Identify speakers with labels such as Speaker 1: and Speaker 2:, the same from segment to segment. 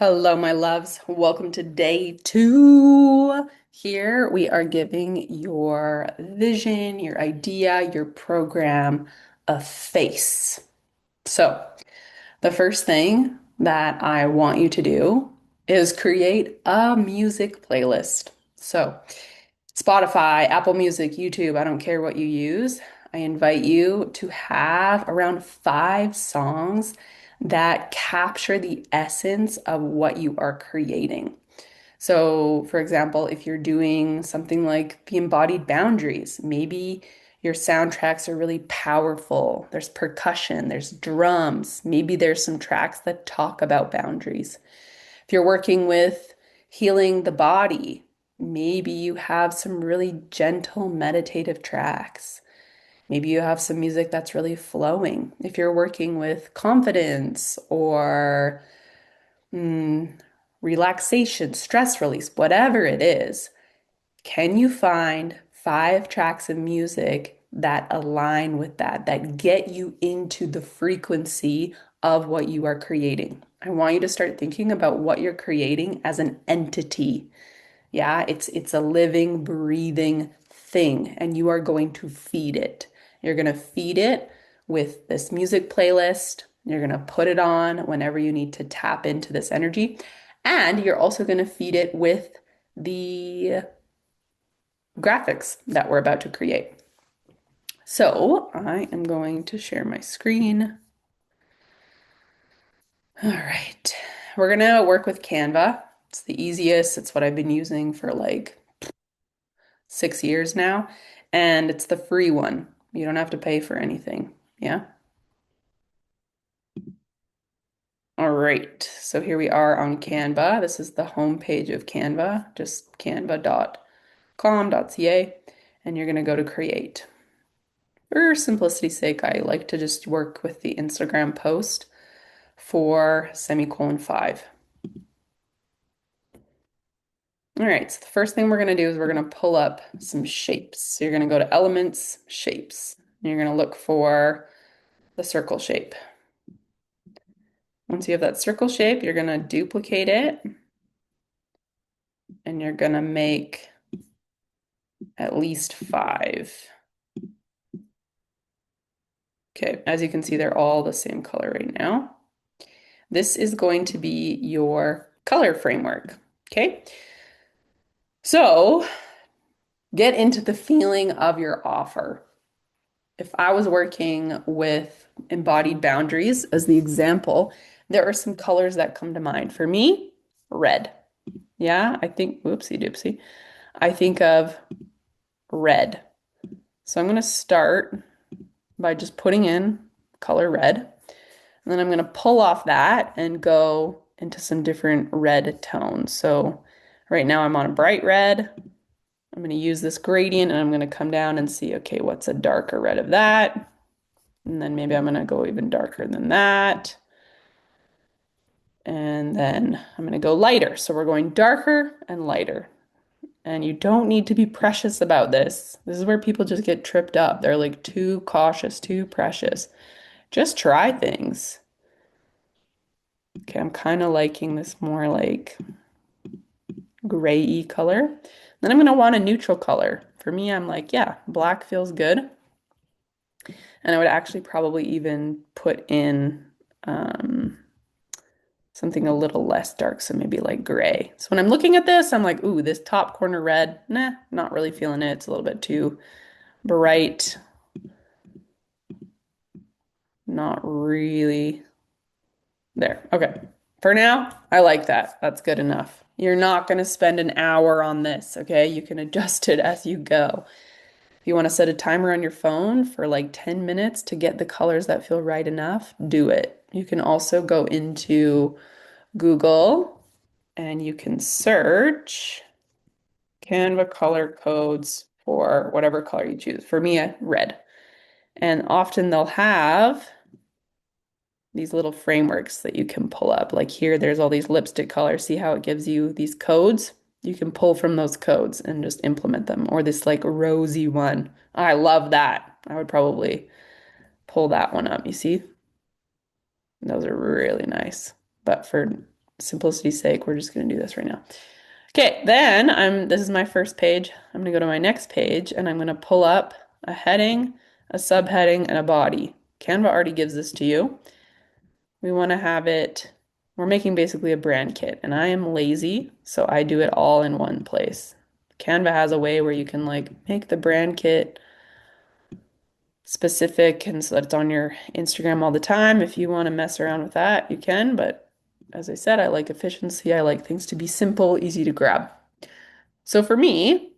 Speaker 1: Hello, my loves. Welcome to day two. Here we are giving your vision, your idea, your program a face. So, the first thing that I want you to do is create a music playlist. So, Spotify, Apple Music, YouTube, I don't care what you use. I invite you to have around 5 songs that capture the essence of what you are creating. So, for example, if you're doing something like the embodied boundaries, maybe your soundtracks are really powerful. There's percussion, there's drums, maybe there's some tracks that talk about boundaries. If you're working with healing the body, maybe you have some really gentle meditative tracks. Maybe you have some music that's really flowing. If you're working with confidence or mm, relaxation, stress release, whatever it is, can you find 5 tracks of music that align with that, that get you into the frequency of what you are creating? I want you to start thinking about what you're creating as an entity. Yeah, it's a living, breathing thing, and you are going to feed it. You're going to feed it with this music playlist. You're going to put it on whenever you need to tap into this energy. And you're also going to feed it with the graphics that we're about to create. So I am going to share my screen. All right. We're going to work with Canva. It's the easiest. It's what I've been using for like 6 years now, and it's the free one. You don't have to pay for anything. Yeah. All right. So here we are on Canva. This is the home page of Canva, just canva.com.ca, and you're going to go to create. For simplicity's sake, I like to just work with the Instagram post for semicolon 5. All right, so the first thing we're going to do is we're going to pull up some shapes. So you're going to go to Elements, Shapes. And you're going to look for the circle shape. Once you have that circle shape, you're going to duplicate it and you're going to make at least 5. Okay, as you can see, they're all the same color right now. This is going to be your color framework. Okay, so get into the feeling of your offer. If I was working with embodied boundaries as the example, there are some colors that come to mind. For me, red. Yeah, I think, whoopsie doopsie. I think of red. So I'm going to start by just putting in color red. And then I'm going to pull off that and go into some different red tones. So right now I'm on a bright red. I'm going to use this gradient and I'm going to come down and see, okay, what's a darker red of that? And then maybe I'm going to go even darker than that. And then I'm going to go lighter. So we're going darker and lighter. And you don't need to be precious about this. This is where people just get tripped up. They're like too cautious, too precious. Just try things. Okay, I'm kind of liking this more like gray-y color. Then I'm going to want a neutral color. For me, I'm like, yeah, black feels good. And I would actually probably even put in something a little less dark, so maybe like gray. So when I'm looking at this, I'm like, ooh, this top corner red, nah, not really feeling it. It's a little bit too bright. Not really. There. Okay. For now, I like that. That's good enough. You're not going to spend an hour on this, okay? You can adjust it as you go. If you want to set a timer on your phone for like 10 minutes to get the colors that feel right enough, do it. You can also go into Google and you can search Canva color codes for whatever color you choose. For me, red. And often they'll have these little frameworks that you can pull up. Like here, there's all these lipstick colors. See how it gives you these codes? You can pull from those codes and just implement them. Or this like rosy one. I love that. I would probably pull that one up. You see? Those are really nice. But for simplicity's sake, we're just going to do this right now. Okay, then this is my first page. I'm going to go to my next page and I'm going to pull up a heading, a subheading, and a body. Canva already gives this to you. We want to have it, we're making basically a brand kit, and I am lazy, so I do it all in one place. Canva has a way where you can like make the brand kit specific and so that it's on your Instagram all the time. If you want to mess around with that, you can, but as I said, I like efficiency. I like things to be simple, easy to grab. So for me,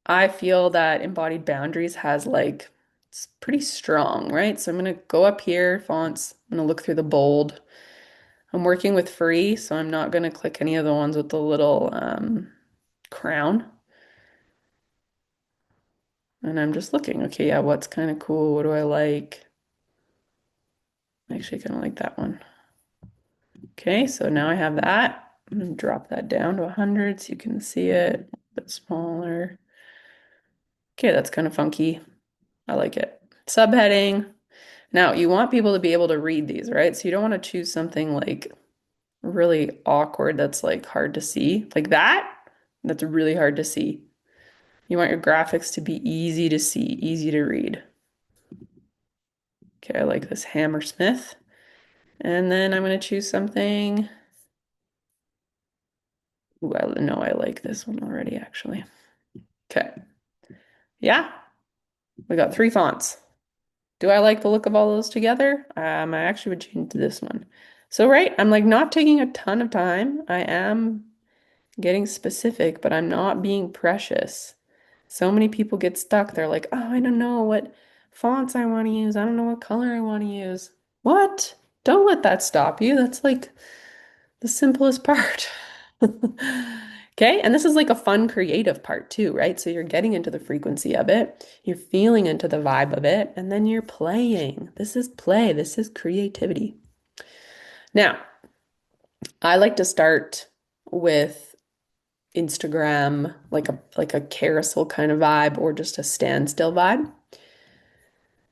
Speaker 1: I feel that embodied boundaries has like it's pretty strong, right? So I'm gonna go up here, fonts, I'm gonna look through the bold. I'm working with free, so I'm not gonna click any of the ones with the little crown. And I'm just looking, okay, yeah, what's kind of cool? What do I like? I actually kind of like that one. Okay, so now I have that. I'm gonna drop that down to 100 so you can see it a bit smaller. Okay, that's kind of funky. I like it. Subheading. Now, you want people to be able to read these, right? So you don't want to choose something like really awkward that's like hard to see. Like that, that's really hard to see. You want your graphics to be easy to see, easy to read. Okay, I like this Hammersmith. And then I'm going to choose something. Ooh, I know I like this one already, actually. Okay. Yeah, we got 3 fonts. Do I like the look of all those together? I actually would change to this one. So, right, I'm like not taking a ton of time. I am getting specific, but I'm not being precious. So many people get stuck. They're like, oh, I don't know what fonts I want to use. I don't know what color I want to use. What? Don't let that stop you. That's like the simplest part. Okay, and this is like a fun creative part too, right? So you're getting into the frequency of it, you're feeling into the vibe of it, and then you're playing. This is play, this is creativity. Now, I like to start with Instagram, like a carousel kind of vibe or just a standstill vibe.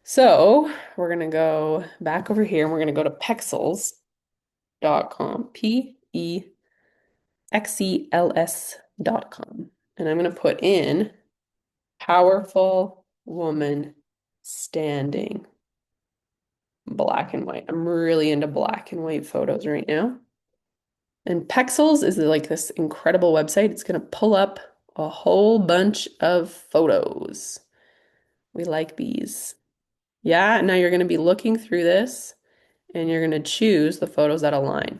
Speaker 1: So we're gonna go back over here and we're gonna go to pexels.com, Pexels.com. And I'm gonna put in powerful woman standing black and white. I'm really into black and white photos right now. And Pexels is like this incredible website. It's gonna pull up a whole bunch of photos. We like these. Yeah, now you're going to be looking through this and you're going to choose the photos that align.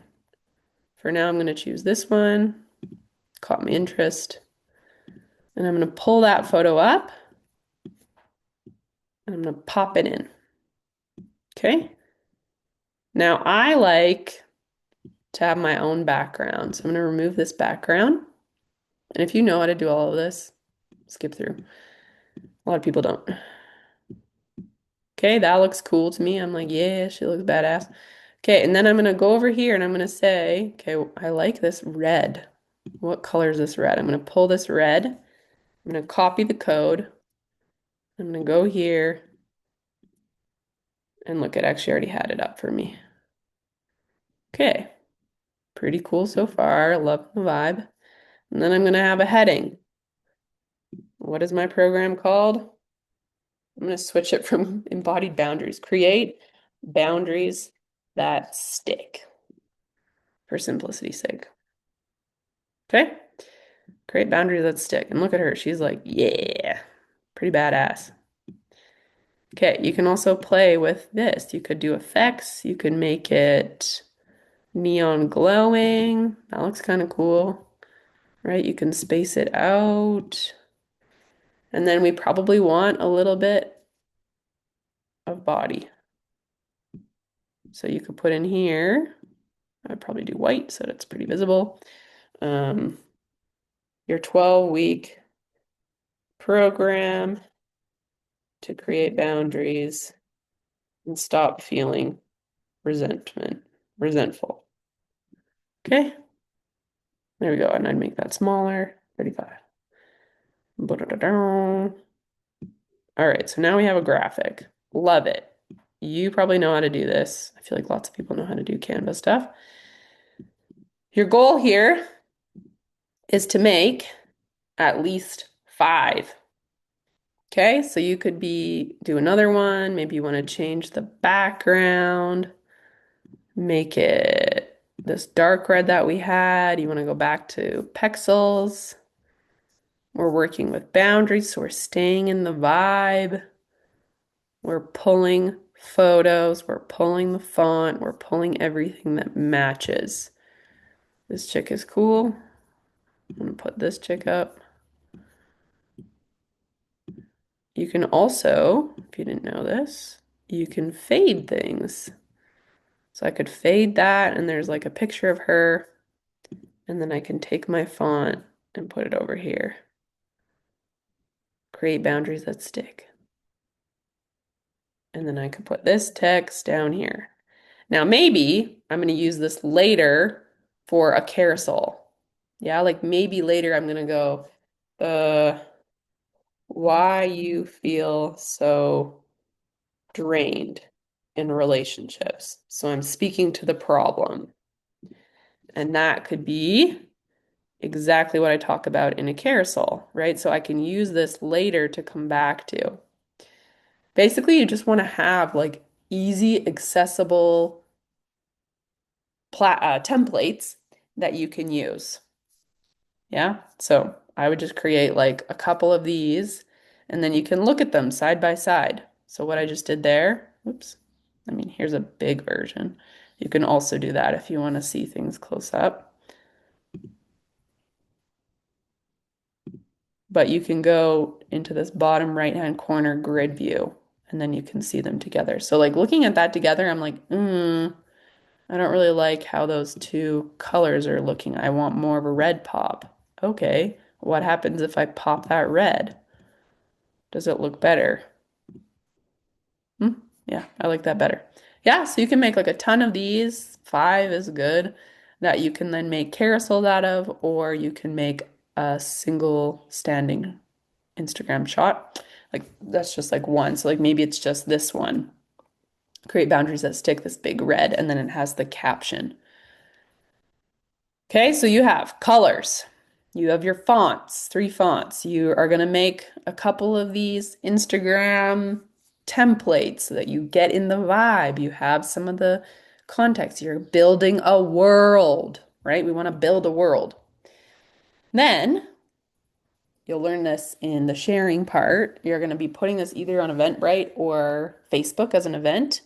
Speaker 1: For now, I'm going to choose this one, caught my interest, and I'm going to pull that photo up and I'm going to pop it in. Okay. Now I like to have my own background. So I'm going to remove this background. And if you know how to do all of this, skip through. A lot of people don't. Okay, that looks cool to me. I'm like, yeah, she looks badass. Okay, and then I'm gonna go over here and I'm gonna say, okay, I like this red. What color is this red? I'm gonna pull this red. I'm gonna copy the code. I'm gonna go here and look, it actually already had it up for me. Okay, pretty cool so far. Love the vibe. And then I'm gonna have a heading. What is my program called? I'm gonna switch it from embodied boundaries. Create boundaries that stick for simplicity's sake. Okay? Create boundaries that stick. And look at her. She's like, yeah, pretty badass. Okay, you can also play with this. You could do effects. You could make it neon glowing. That looks kind of cool, right? You can space it out. And then we probably want a little bit of body. So you could put in here, I'd probably do white so that's pretty visible. Your 12-week program to create boundaries and stop feeling resentful. Okay, there we go. And I'd make that smaller, 35. All right, so now we have a graphic. Love it. You probably know how to do this. I feel like lots of people know how to do Canva stuff. Your goal here is to make at least five. Okay, so you could do another one. Maybe you want to change the background, make it this dark red that we had. You want to go back to pixels. We're working with boundaries, so we're staying in the vibe. We're pulling photos, we're pulling the font, we're pulling everything that matches. This chick is cool. I'm gonna put this chick up. You can also, if you didn't know this, you can fade things. So I could fade that, and there's like a picture of her, and then I can take my font and put it over here. Create boundaries that stick. And then I could put this text down here. Now, maybe I'm going to use this later for a carousel. Yeah, like maybe later I'm going to go, uh, why you feel so drained in relationships. So I'm speaking to the problem. And that could be exactly what I talk about in a carousel, right? So I can use this later to come back to. Basically, you just want to have like easy, accessible templates that you can use. Yeah. So I would just create like a couple of these and then you can look at them side by side. So what I just did there, oops, I mean, here's a big version. You can also do that if you want to see things close up. But you can go into this bottom right-hand corner grid view and then you can see them together. So like looking at that together, I'm like, I don't really like how those two colors are looking. I want more of a red pop. Okay, what happens if I pop that red? Does it look better? Hmm? Yeah, I like that better. Yeah, so you can make like a ton of these. Five is good that you can then make carousels out of, or you can make a single standing Instagram shot. Like that's just like one. So like maybe it's just this one. Create boundaries that stick this big red, and then it has the caption. Okay, so you have colors. You have your fonts, three fonts. You are going to make a couple of these Instagram templates so that you get in the vibe. You have some of the context. You're building a world, right? We want to build a world. Then you'll learn this in the sharing part. You're going to be putting this either on Eventbrite or Facebook as an event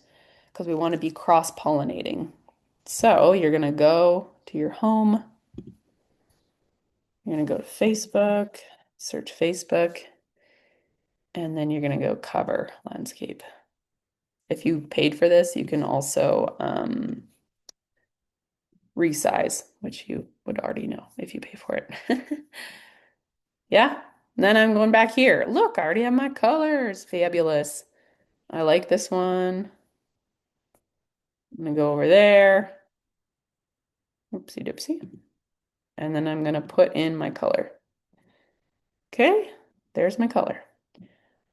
Speaker 1: because we want to be cross-pollinating. So you're going to go to your home. You're going to go to Facebook, search Facebook, and then you're going to go cover landscape. If you paid for this, you can also resize, which you would already know if you pay for it. Yeah. Then I'm going back here. Look, I already have my colors. Fabulous. I like this one. I'm going to go over there. Oopsie doopsie. And then I'm going to put in my color. Okay, there's my color.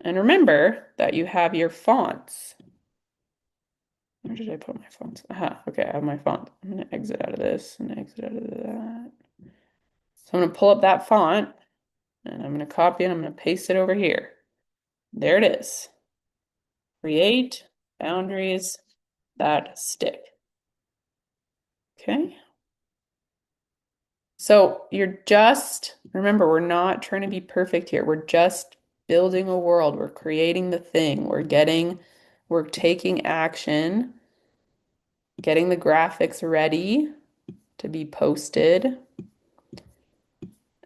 Speaker 1: And remember that you have your fonts. Where did I put my fonts? Aha, okay, I have my font. I'm going to exit out of this and exit out of that. So I'm going to pull up that font and I'm going to copy it. I'm going to paste it over here. There it is. Create boundaries that stick. Okay. So remember, we're not trying to be perfect here. We're just building a world. We're creating the thing. We're taking action, getting the graphics ready to be posted.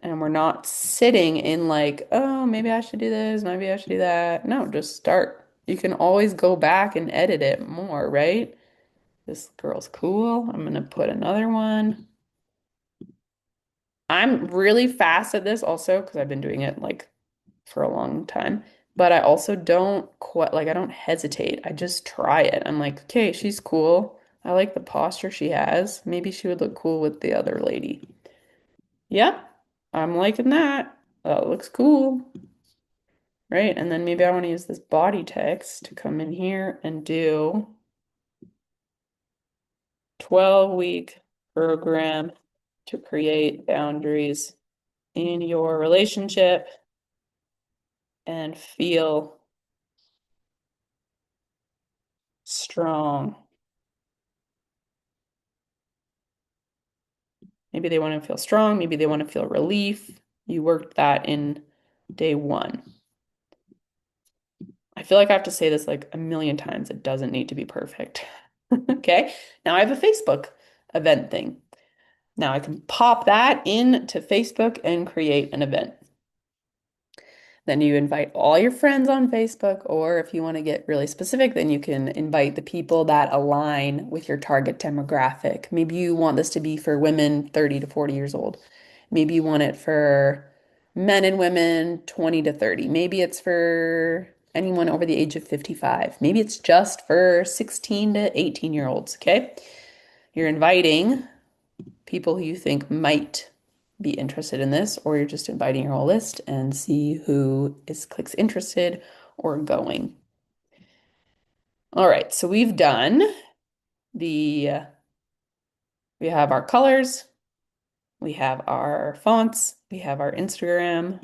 Speaker 1: And we're not sitting in like, oh, maybe I should do this, maybe I should do that. No, just start. You can always go back and edit it more, right? This girl's cool. I'm gonna put another one. I'm really fast at this also because I've been doing it like for a long time. But I also don't quite like I don't hesitate. I just try it. I'm like, okay, she's cool. I like the posture she has. Maybe she would look cool with the other lady. Yeah, I'm liking that. That looks cool. Right? And then maybe I want to use this body text to come in here and do 12-week program to create boundaries in your relationship and feel strong. Maybe they want to feel strong. Maybe they want to feel relief. You worked that in day one. I feel like I have to say this like a million times. It doesn't need to be perfect. Okay. Now I have a Facebook event thing. Now I can pop that into Facebook and create an event. Then you invite all your friends on Facebook, or if you want to get really specific, then you can invite the people that align with your target demographic. Maybe you want this to be for women 30 to 40 years old. Maybe you want it for men and women 20 to 30. Maybe it's for anyone over the age of 55. Maybe it's just for 16 to 18 year olds, okay? You're inviting people who you think might be interested in this, or you're just inviting your whole list and see who is clicks interested or going. All right, so we've done the, we have our colors, we have our fonts, we have our Instagram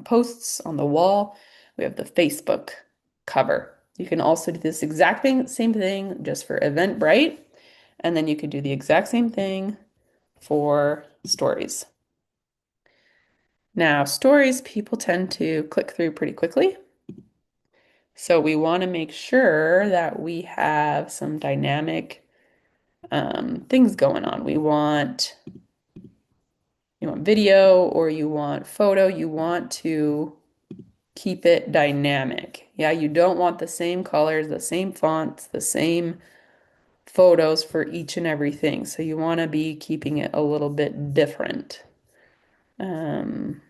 Speaker 1: posts on the wall, we have the Facebook cover. You can also do this exact thing, same thing just for Eventbrite, and then you could do the exact same thing for stories. Now, stories, people tend to click through pretty quickly. So we want to make sure that we have some dynamic things going on. You want video or you want photo, you want to keep it dynamic. Yeah, you don't want the same colors, the same fonts, the same photos for each and everything. So you want to be keeping it a little bit different. Um,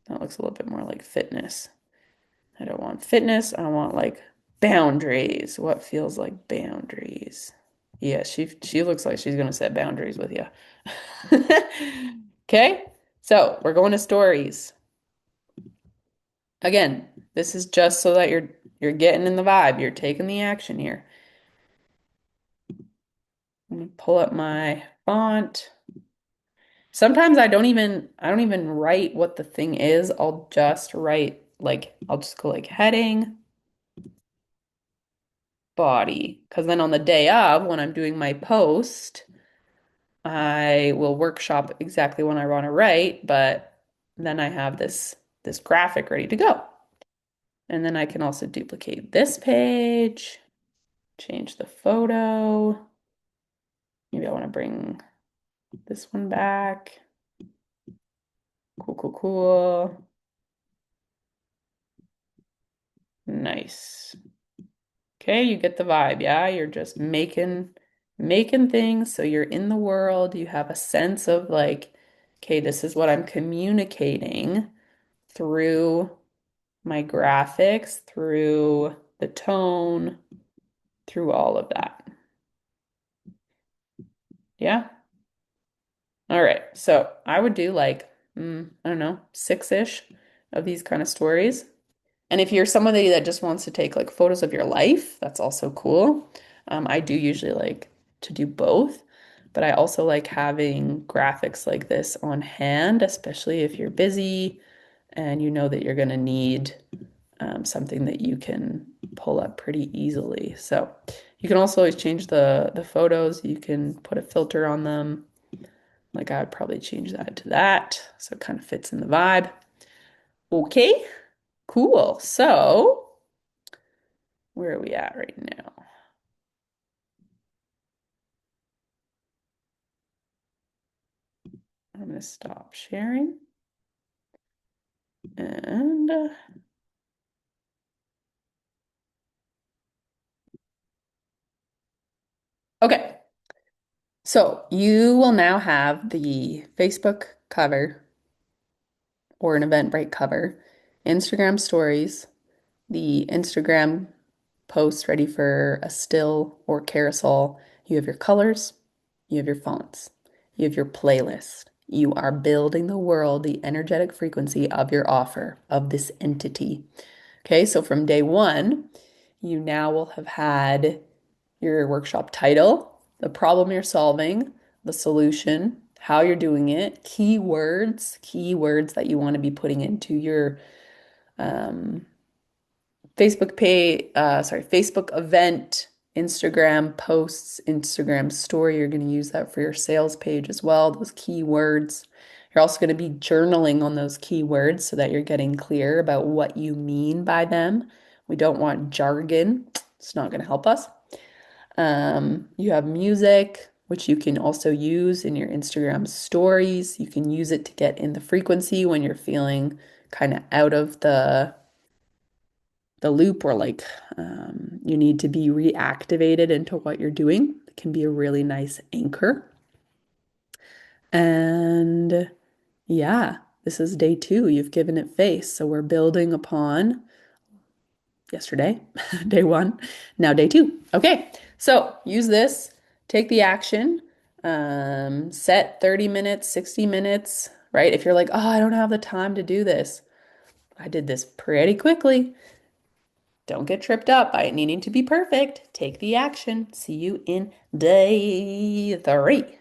Speaker 1: that looks a little bit more like fitness. I don't want fitness. I want like boundaries. What feels like boundaries? Yeah, she looks like she's gonna set boundaries with you. Okay, so we're going to stories. Again, this is just so that you're getting in the vibe. You're taking the action here. Let me pull up my font. Sometimes I don't even write what the thing is. I'll just write like I'll just go like heading body. Because then on the day of, when I'm doing my post, I will workshop exactly when I want to write, but then I have this graphic ready to go. And then I can also duplicate this page, change the photo. Maybe I want to bring this one back. Cool, cool, cool. Nice. Okay, you get the vibe, yeah? You're just making things so you're in the world. You have a sense of like, okay, this is what I'm communicating through my graphics, through the tone, through all of that. Yeah? All right. So I would do like, I don't know, six-ish of these kind of stories. And if you're somebody that just wants to take like photos of your life, that's also cool. I do usually like to do both, but I also like having graphics like this on hand, especially if you're busy and you know that you're going to need something that you can pull up pretty easily. So you can also always change the photos. You can put a filter on them. Like I would probably change that to that, so it kind of fits in the vibe. Okay, cool. So where are we at right now? I'm gonna stop sharing and okay. So you will now have the Facebook cover or an Eventbrite cover, Instagram stories, the Instagram post ready for a still or carousel. You have your colors, you have your fonts, you have your playlist. You are building the world, the energetic frequency of your offer, of this entity. Okay, so from day one, you now will have had your workshop title, the problem you're solving, the solution, how you're doing it, keywords that you want to be putting into your um, Facebook event, Instagram posts, Instagram story. You're going to use that for your sales page as well, those keywords. You're also going to be journaling on those keywords so that you're getting clear about what you mean by them. We don't want jargon. It's not going to help us. You have music, which you can also use in your Instagram stories. You can use it to get in the frequency when you're feeling kind of out of the loop or like you need to be reactivated into what you're doing. It can be a really nice anchor. And yeah, this is day two. You've given it face. So we're building upon yesterday, day one, now day two. Okay, so use this, take the action, set 30 minutes, 60 minutes, right? If you're like, oh, I don't have the time to do this, I did this pretty quickly. Don't get tripped up by it needing to be perfect. Take the action. See you in day three.